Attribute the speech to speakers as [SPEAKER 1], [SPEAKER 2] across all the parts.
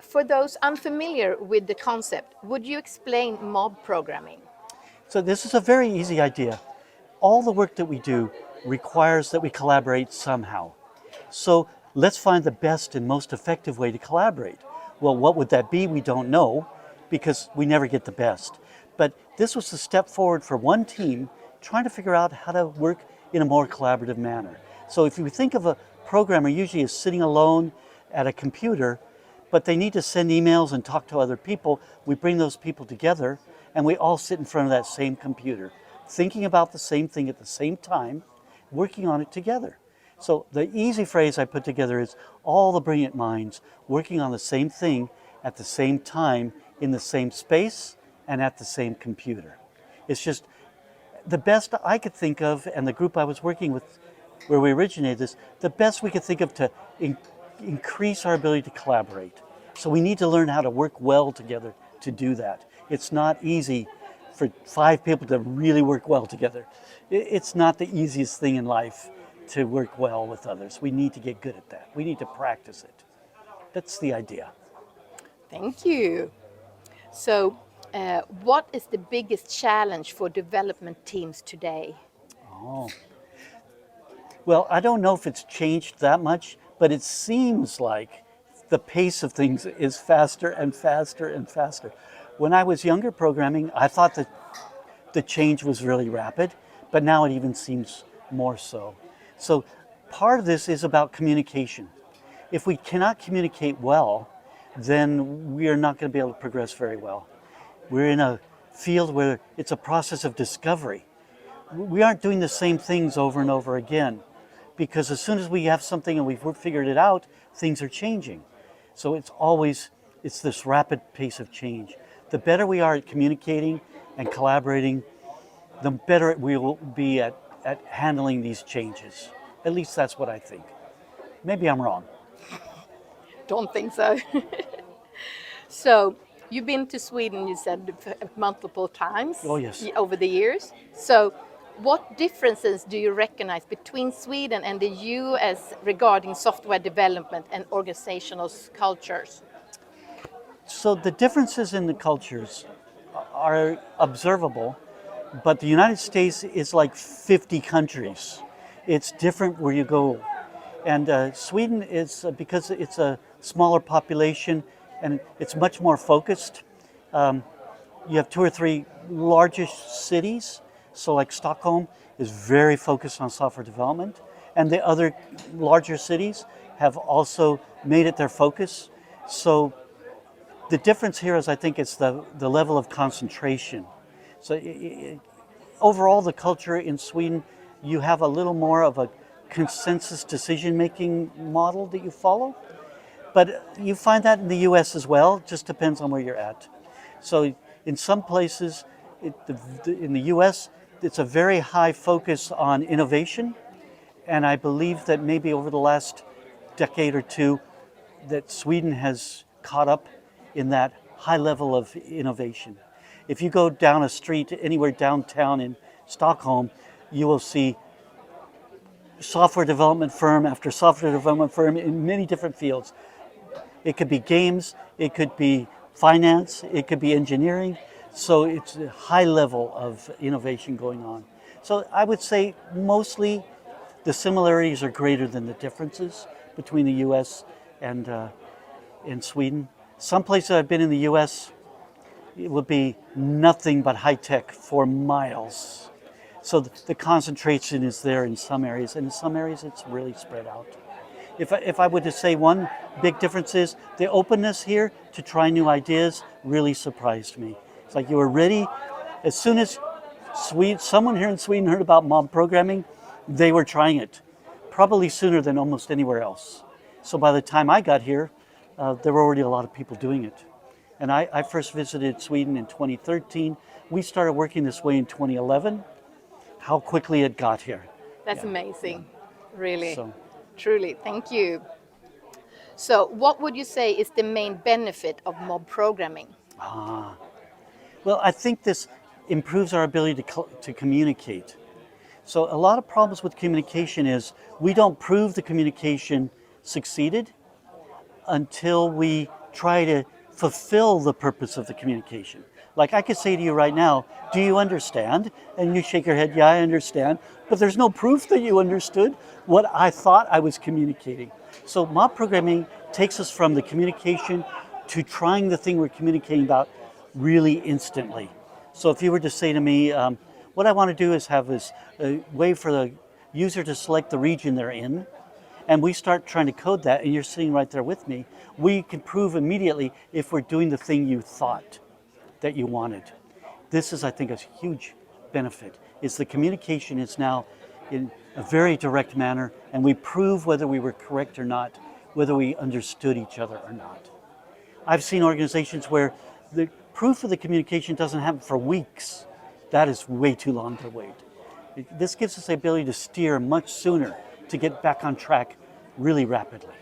[SPEAKER 1] For those unfamiliar with the concept, would you explain mob programming?
[SPEAKER 2] So this is a very easy idea. All the work that we do requires that we collaborate somehow. So let's find the best and most effective way to collaborate. Well, what would that be? We don't know because we never get the best. But this was a step forward for one team trying to figure out how to work in a more collaborative manner. So if you think of a programmer usually as sitting alone at a computer, but they need to send emails and talk to other people, we bring those people together and we all sit in front of that same computer, thinking about the same thing at the same time, working on it together. So the easy phrase I put together is all the brilliant minds working on the same thing at the same time in the same space and at the same computer. It's just the best I could think of, and the group I was working with where we originated this, the best we could think of to increase our ability to collaborate. So we need to learn how to work well together to do that. It's not easy for 5 people to really work well together. It's not the easiest thing in life to work well with others. We need to get good at that. We need to practice it. That's the idea.
[SPEAKER 1] Thank you. So, what is the biggest challenge for development teams today?
[SPEAKER 2] Oh. Well, I don't know if it's changed that much, but it seems like the pace of things is faster and faster and faster. When I was younger programming, I thought that the change was really rapid, but now it even seems more so. So part of this is about communication. If we cannot communicate well, then we are not going to be able to progress very well. We're in a field where it's a process of discovery. We aren't doing the same things over and over again, because as soon as we have something and we've figured it out, things are changing. So it's this rapid pace of change. The better we are at communicating and collaborating, the better we will be at handling these changes. At least that's what I think. Maybe I'm wrong.
[SPEAKER 1] Don't think so. So, you've been to Sweden, you said, multiple times
[SPEAKER 2] Oh, yes.
[SPEAKER 1] over the years. So, what differences do you recognize between Sweden and the US regarding software development and organizational cultures?
[SPEAKER 2] So the differences in the cultures are observable, but the United States is like 50 countries. It's different where you go. And Sweden is, because it's a smaller population and it's much more focused, you have 2 or 3 largest cities. So like Stockholm is very focused on software development, and the other larger cities have also made it their focus. So the difference here is, I think, it's the level of concentration. So overall, the culture in Sweden, you have a little more of a consensus decision-making model that you follow. But you find that in the US as well, just depends on where you're at. So in some places, in the US, it's a very high focus on innovation. And I believe that maybe over the last decade or two, that Sweden has caught up in that high level of innovation. If you go down a street anywhere downtown in Stockholm, you will see software development firm after software development firm in many different fields. It could be games, it could be finance, it could be engineering. So it's a high level of innovation going on. So I would say mostly the similarities are greater than the differences between the US and Sweden. Some places I've been in the US, it would be nothing but high tech for miles. So the concentration is there in some areas, and in some areas it's really spread out. If I were to say one big difference is the openness here to try new ideas really surprised me. It's like you were ready. As soon as someone here in Sweden heard about mob programming, they were trying it, probably sooner than almost anywhere else. So by the time I got here, there were already a lot of people doing it. And I first visited Sweden in 2013. We started working this way in 2011. How quickly it got here.
[SPEAKER 1] That's
[SPEAKER 2] Yeah.
[SPEAKER 1] amazing, really,
[SPEAKER 2] So,
[SPEAKER 1] truly. Thank you. So, what would you say is the main benefit of mob programming?
[SPEAKER 2] well, I think this improves our ability to communicate. So a lot of problems with communication is we don't prove the communication succeeded until we try to fulfill the purpose of the communication. Like I could say to you right now, do you understand? And you shake your head, yeah, I understand. But there's no proof that you understood what I thought I was communicating. So mob programming takes us from the communication to trying the thing we're communicating about really instantly. So if you were to say to me, what I want to do is have this way for the user to select the region they're in, and we start trying to code that, and you're sitting right there with me, we can prove immediately if we're doing the thing you thought that you wanted. This is, I think, a huge benefit, is the communication is now in a very direct manner, and we prove whether we were correct or not, whether we understood each other or not. I've seen organizations where the proof of the communication doesn't happen for weeks. That is way too long to wait. This gives us the ability to steer much sooner, to get back on track really rapidly.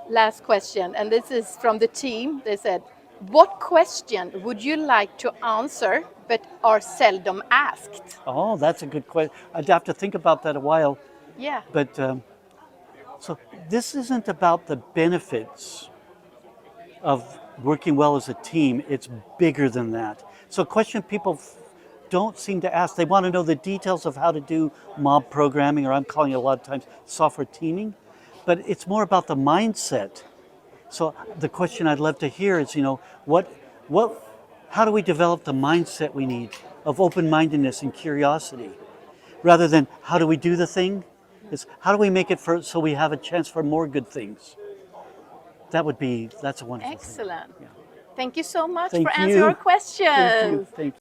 [SPEAKER 1] Last question, and this is from the team. They said, what question would you like to answer but are seldom asked?
[SPEAKER 2] Oh, that's a good question. I'd have to think about that a while.
[SPEAKER 1] Yeah.
[SPEAKER 2] But so this isn't about the benefits of working well as a team. It's bigger than that. So a question people don't seem to ask, they want to know the details of how to do mob programming, or I'm calling it a lot of times software teaming, but it's more about the mindset. So the question I'd love to hear is, how do we develop the mindset we need of open-mindedness and curiosity, rather than how do we do the thing? Is how do we make it so we have a chance for more good things? That's a wonderful
[SPEAKER 1] Excellent.
[SPEAKER 2] thing. Yeah.
[SPEAKER 1] Thank you so much
[SPEAKER 2] Thank
[SPEAKER 1] for answering our
[SPEAKER 2] you.
[SPEAKER 1] questions.
[SPEAKER 2] Thank you.